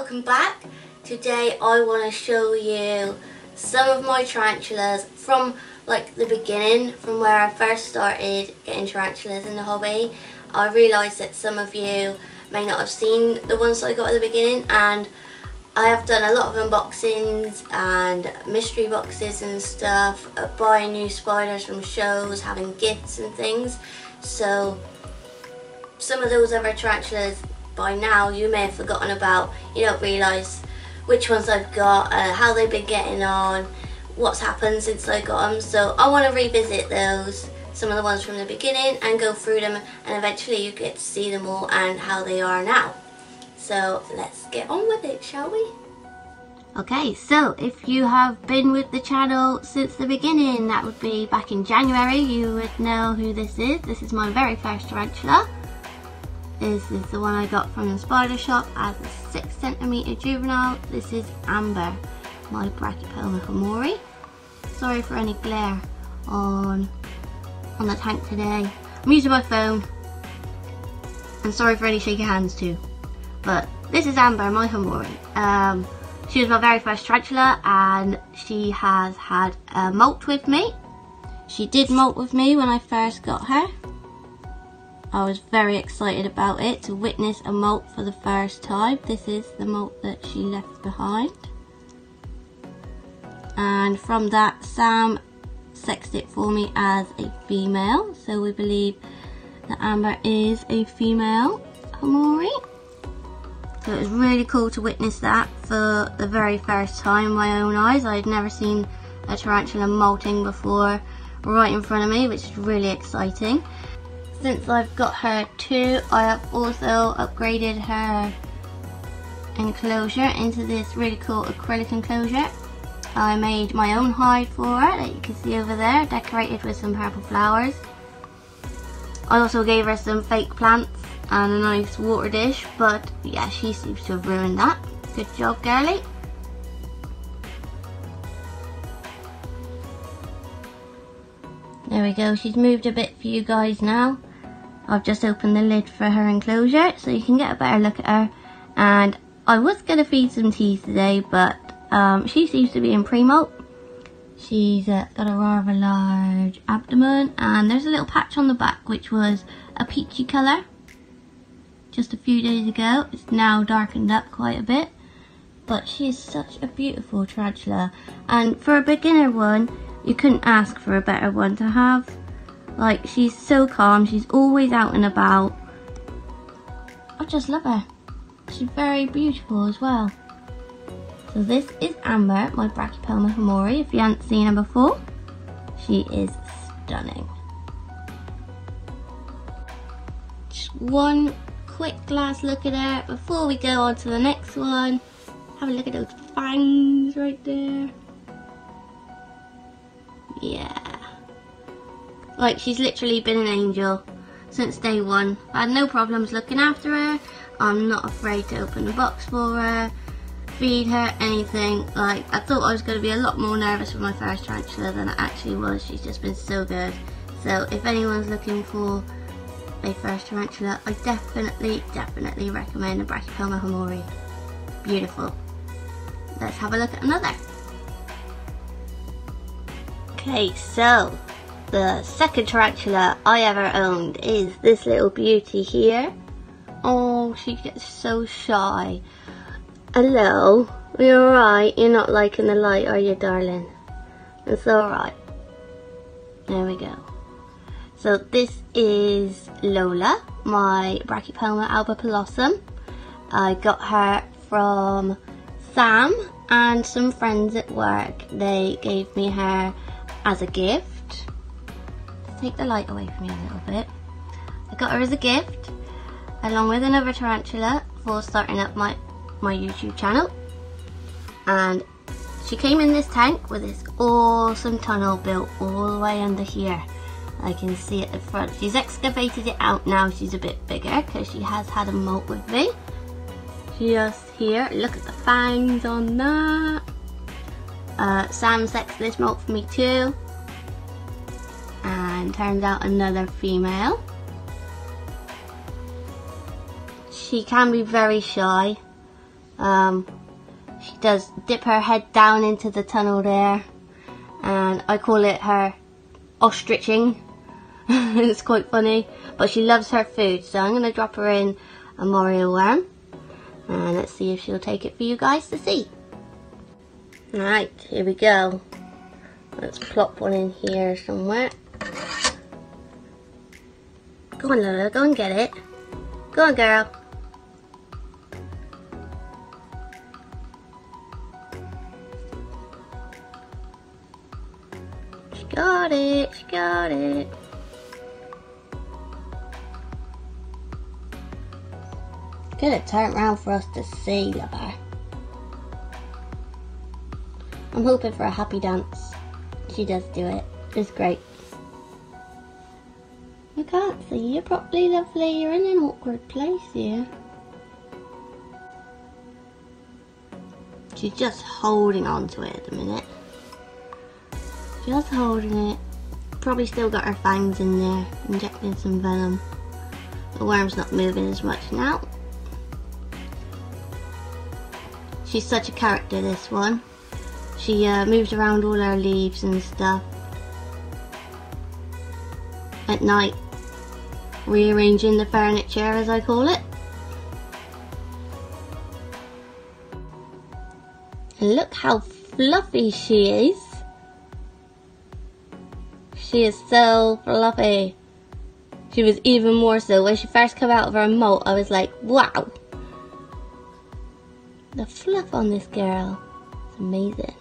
welcome back. Today I want to show you some of my tarantulas from like the beginning, from where I first started getting tarantulas in the hobby. I realised that some of you may not have seen the ones I got at the beginning, and I have done a lot of unboxings and mystery boxes and stuff, buying new spiders from shows, having gifts and things. So some of those other tarantulas by now you may have forgotten about. You don't realise which ones I've got, how they've been getting on, what's happened since I got them. So I want to revisit those, some of the ones from the beginning, and go through them, and eventually you get to see them all and how they are now. So let's get on with it, shall we? Okay, so if you have been with the channel since the beginning, that would be back in January, you would know who this is. This is my very first tarantula. This is the one I got from the spider shop as a 6cm juvenile. This is Amber, my Brachypelma hamori. Sorry for any glare on the tank today. I'm using my phone. And sorry for any shaky hands too. But this is Amber, my hamori. She was my very first tarantula, and she has had a molt with me. She did molt with me when I first got her. I was very excited about it, to witness a molt for the first time. This is the molt that she left behind. And from that, Sam sexed it for me as a female. So we believe that Amber is a female hamori. So it was really cool to witness that for the very first time in my own eyes. I had never seen a tarantula molting before right in front of me, which is really exciting. Since I've got her too, I have also upgraded her enclosure into this really cool acrylic enclosure. I made my own hide for her that you can see over there, decorated with some purple flowers. I also gave her some fake plants and a nice water dish, but yeah, she seems to have ruined that. Good job, girlie. There we go, she's moved a bit for you guys now. I've just opened the lid for her enclosure so you can get a better look at her. And I was going to feed some teas today, but she seems to be in pre-molt. She's got a rather large abdomen, and there's a little patch on the back which was a peachy colour just a few days ago. It's now darkened up quite a bit, but she is such a beautiful tarantula, and for a beginner one you couldn't ask for a better one to have. Like, she's so calm, she's always out and about. I just love her. She's very beautiful as well. So this is Amber, my Brachypelma hamori. If you haven't seen her before, she is stunning. Just one quick last look at her before we go on to the next one. Have a look at those fangs right there. Yeah. Like, she's literally been an angel since day one. I had no problems looking after her. I'm not afraid to open the box for her, feed her, anything. Like, I thought I was going to be a lot more nervous with my first tarantula than I actually was. She's just been so good. So if anyone's looking for a first tarantula, I definitely recommend the Brachypelma hamori. Beautiful. Let's have a look at another. Okay, so the second tarantula I ever owned is this little beauty here. Oh, she gets so shy. Hello, are you alright? You're not liking the light, are you, darling? It's alright. There we go. So this is Lola, my Brachypelma albopilosum. I got her from Sam and some friends at work. They gave me her as a gift. Take the light away from me a little bit. I got her as a gift along with another tarantula for starting up my YouTube channel, and she came in this tank with this awesome tunnel built all the way under here. I can see at the front. She's excavated it out now. She's a bit bigger because she has had a molt with me. Just here, look at the fangs on that. Sam sexed this molt for me too, and turns out another female. She can be very shy. She does dip her head down into the tunnel there, and I call it her ostriching. It's quite funny, but she loves her food, so I'm going to drop her in a Mario worm, and let's see if she'll take it for you guys to see. Alright, here we go. Let's plop one in here somewhere. Go on, Lola, go and get it. Go on, girl. She got it, she got it. Could have turned around for us to see, lover. I'm hoping for a happy dance. She does do it. It's great. I can't see you properly, lovely. You're in an awkward place here. She's just holding on to it at the minute. Just holding it. Probably still got her fangs in there, injecting some venom. The worm's not moving as much now. She's such a character, this one. She moves around all her leaves and stuff at night, rearranging the furniture, as I call it. And look how fluffy she is. She is so fluffy. She was even more so when she first came out of her molt. I was like, wow. The fluff on this girl is amazing.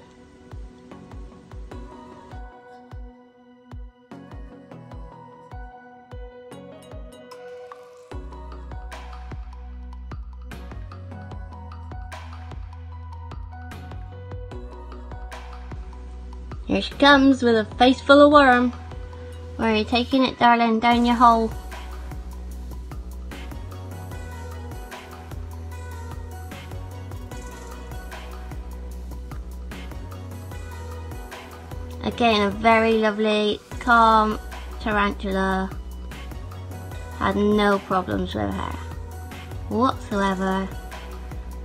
Here she comes with a face full of worm. Where are you taking it, darling? Down your hole. Again, a very lovely, calm tarantula. Had no problems with her whatsoever.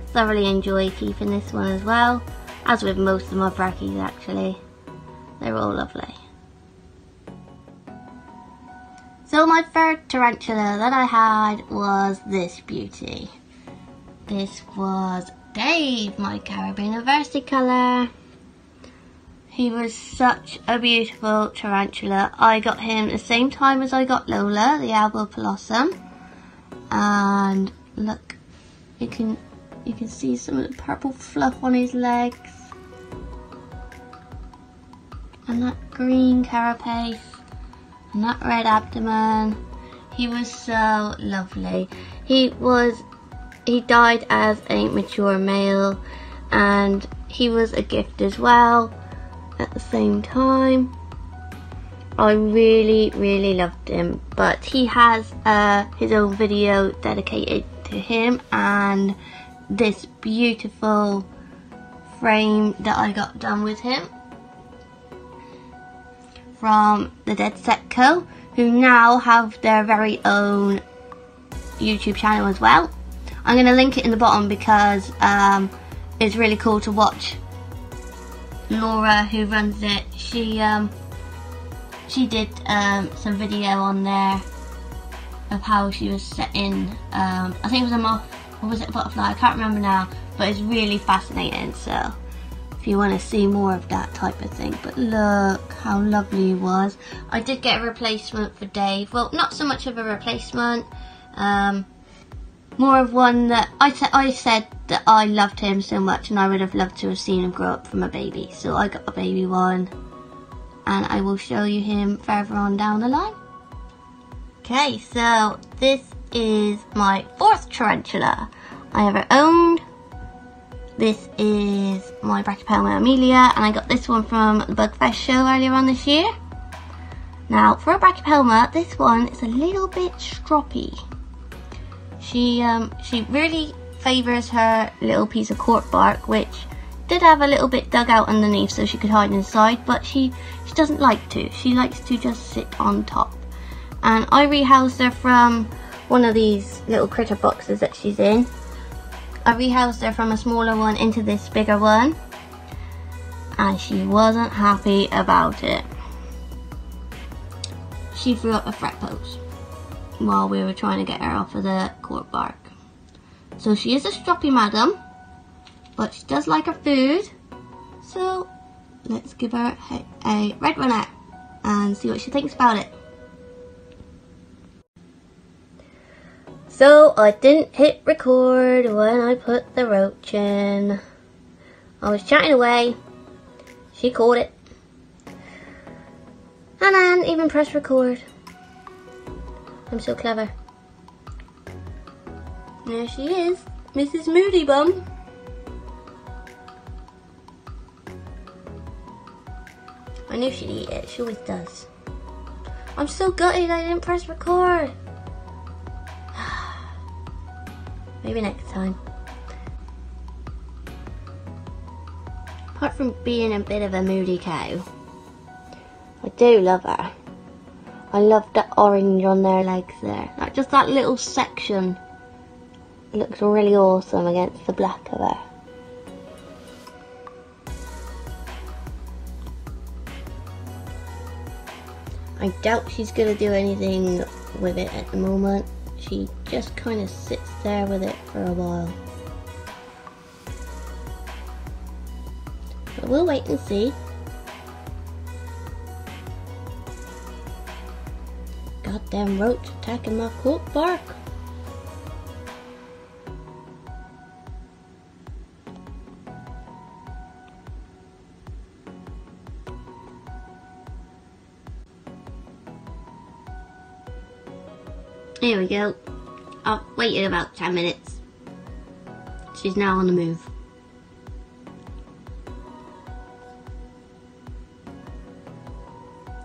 Thoroughly enjoy keeping this one as well, as with most of my brackies actually. They're all lovely. So my third tarantula that I had was this beauty. This was Dave, my Caribbean Versicolor. He was such a beautiful tarantula. I got him the same time as I got Lola, the Albopalossum. And look, you can see some of the purple fluff on his legs. And that green carapace. And that red abdomen. He was so lovely. He died as a mature male, and he was a gift as well at the same time. I really, really loved him, but he has his own video dedicated to him and this beautiful frame that I got done with him from the DeadSet Co, who now have their very own YouTube channel as well. I'm going to link it in the bottom because it's really cool to watch. Laura, who runs it, she did some video on there of how she was setting, I think it was a moth, or was it a butterfly, I can't remember now, but it's really fascinating, so if you want to see more of that type of thing. But look how lovely he was. I did get a replacement for Dave. Well, not so much of a replacement, more of one that I said that I loved him so much and I would have loved to have seen him grow up from a baby. So I got a baby one, and I will show you him further on down the line. Okay, so this is my fourth tarantula I ever owned. This is my Brachypelma Amelia, and I got this one from the Bugfest show earlier on this year. Now, for a Brachypelma, this one is a little bit stroppy. She really favours her little piece of cork bark, which did have a little bit dug out underneath so she could hide inside, but she doesn't like to. She likes to just sit on top. And I rehoused her from one of these little critter boxes that she's in. I rehoused her from a smaller one into this bigger one, and she wasn't happy about it. She threw up a fret pose while we were trying to get her off of the cork bark. So she is a stroppy madam, but she does like her food. So let's give her a red runner and see what she thinks about it. So I didn't hit record when I put the roach in. I was chatting away, she caught it, and I hadn't even pressed record. I'm so clever. There she is, Mrs. Moody Bum. I knew she'd eat it, she always does. I'm so gutted I didn't press record. Maybe next time. Apart from being a bit of a moody cow, I do love her. I love the orange on their legs there. Like just that little section. It looks really awesome against the black of her. I doubt she's going to do anything with it at the moment. She just kind of sits there with it for a while. But we'll wait and see. Goddamn roach attacking my cork bark. Here we go. I've waited about 10 minutes. She's now on the move.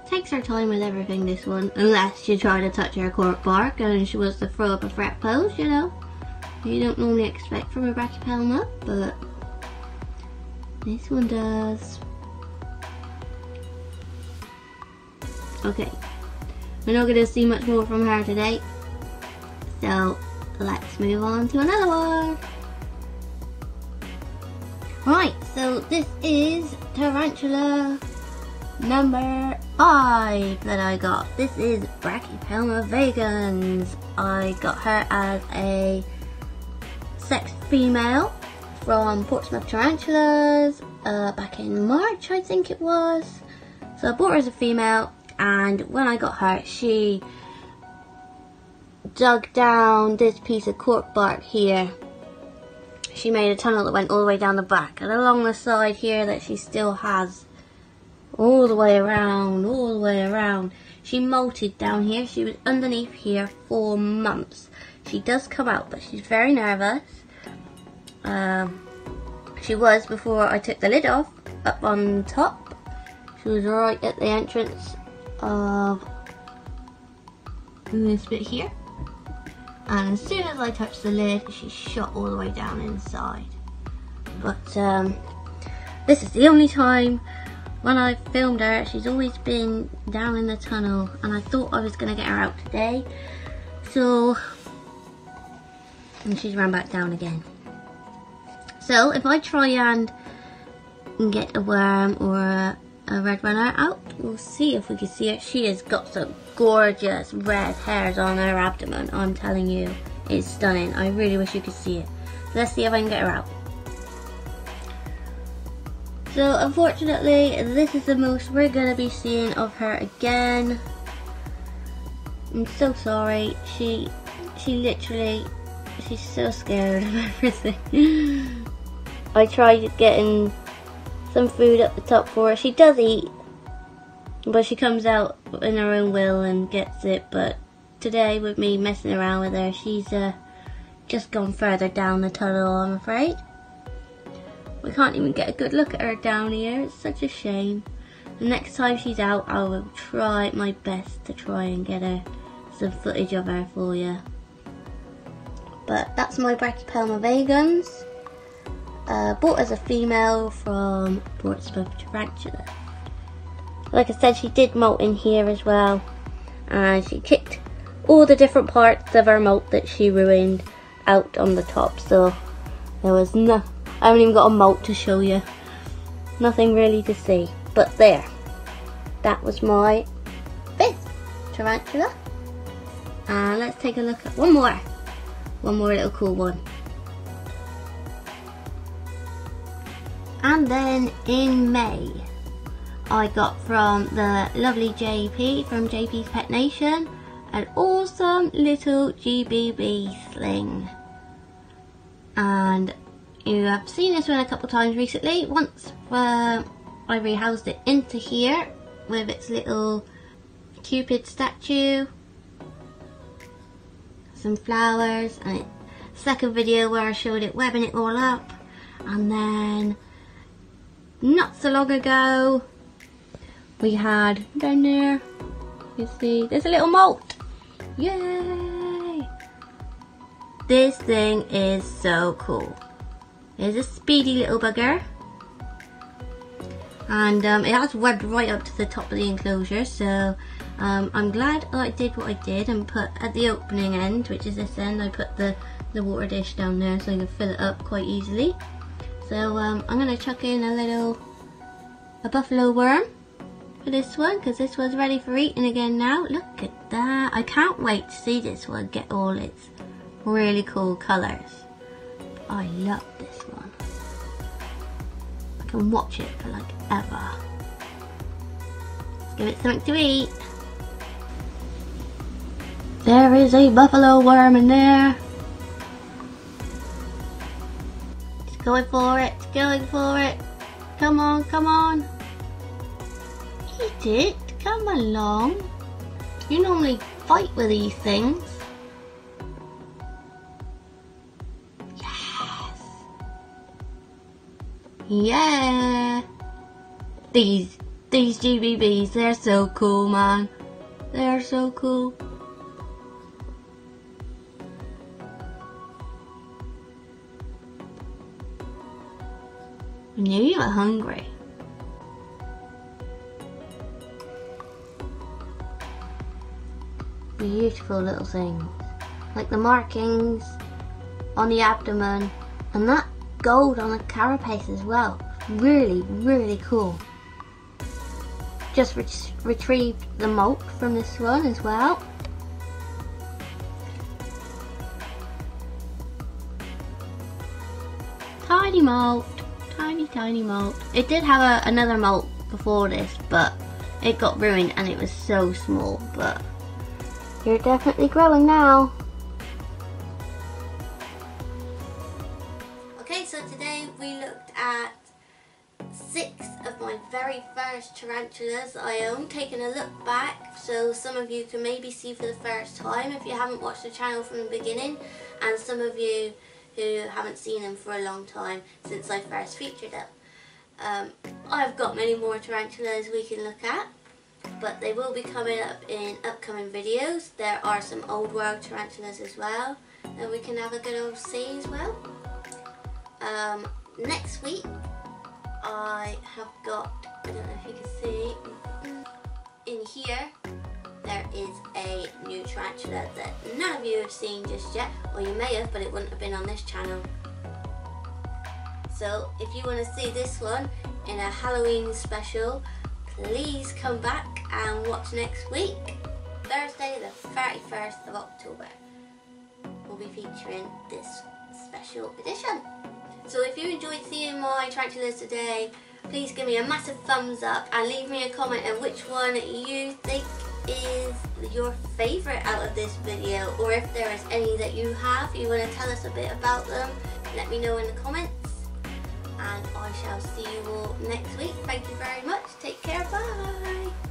Takes her time with everything, this one. Unless you try to touch her cork bark and she was to throw up a fret pose, you know. You don't normally expect from a brachypelma, but this one does. Okay. We're not going to see much more from her today. So let's move on to another one. Right, so this is tarantula number 5 that I got. This is Brachypelma vagans. I got her as a sex female from Portsmouth Tarantulas back in March, I think it was. So I bought her as a female, and when I got her, she dug down this piece of cork bark here. She made a tunnel that went all the way down the back, and along the side here that she still has all the way around. She molted down here. She was underneath here for months. She does come out, but she's very nervous. She was before I took the lid off, up on top. She was right at the entrance of this bit here. And as soon as I touched the lid, she shot all the way down inside. But this is the only time when I filmed her. She's always been down in the tunnel, and I thought I was going to get her out today. So, and she's run back down again. So if I try and get a worm or a red runner out, we'll see if we can see it. She has got some gorgeous red hairs on her abdomen. I'm telling you, it's stunning. I really wish you could see it. Let's see if I can get her out. So unfortunately, this is the most we're going to be seeing of her again. I'm so sorry. She literally, she's so scared of everything. I tried getting some food at the top for her. She does eat, but she comes out in her own will and gets it. But today, with me messing around with her, she's just gone further down the tunnel, I'm afraid. We can't even get a good look at her down here. It's such a shame. The next time she's out, I will try my best to try and get her some footage of her for you. But that's my Brachypelma vagans. Bought as a female from Portsmouth Tarantula. Like I said, she did molt in here as well, and she kicked all the different parts of her molt that she ruined out on the top. So There was no, I haven't even got a molt to show you. Nothing really to see. But there. That was my 5th tarantula. And let's take a look at one more. One more little cool one. And then in May, I got from the lovely JP from JP's Pet Nation an awesome little GBB sling. And you have seen this one a couple times recently. Once I rehoused it into here with its little Cupid statue, some flowers, and second video where I showed it webbing it all up. And then not so long ago we had down there, you see there's a little molt. Yay! This thing is so cool. It's a speedy little bugger, and it has webbed right up to the top of the enclosure, so I'm glad that I did what I did and put at the opening end, which is this end, I put the water dish down there so I can fill it up quite easily. So I'm going to chuck in a buffalo worm for this one, because this one's ready for eating again now. Look at that. I can't wait to see this one get all its really cool colours. I love this one. I can watch it for like ever. Let's give it something to eat. There is a buffalo worm in there. It's going for it, it's going for it. Come on, come on. Eat it, come along. You normally fight with these things. Yes. Yeah. These GBBs, they're so cool, man. They're so cool. I knew you were hungry. Beautiful little things. Like the markings on the abdomen and that gold on the carapace as well. Really, really cool. Just retrieved the molt from this one as well. Tiny molt. Tiny molt. It did have another molt before this, but it got ruined and it was so small, but you're definitely growing now. Okay, so today we looked at 6 of my very first tarantulas that I owned, taking a look back so some of you can maybe see for the first time if you haven't watched the channel from the beginning, and some of you who haven't seen them for a long time since I first featured them. I've got many more tarantulas we can look at, but they will be coming up in upcoming videos. There are some old world tarantulas as well that we can have a good old see as well. Next week I have got, I don't know if you can see, in here there is a new tarantula that none of you have seen just yet, or you may have, but it wouldn't have been on this channel. So if you want to see this one in a Halloween special, please come back and watch next week. Thursday the 31st of October we'll be featuring this special edition. So if you enjoyed seeing my tarantulas today, please give me a massive thumbs up and leave me a comment on which one you think is your favourite out of this video, or if there is any that you have, you want to tell us a bit about them, let me know in the comments, and I shall see you all next week. Thank you very much, take care, bye.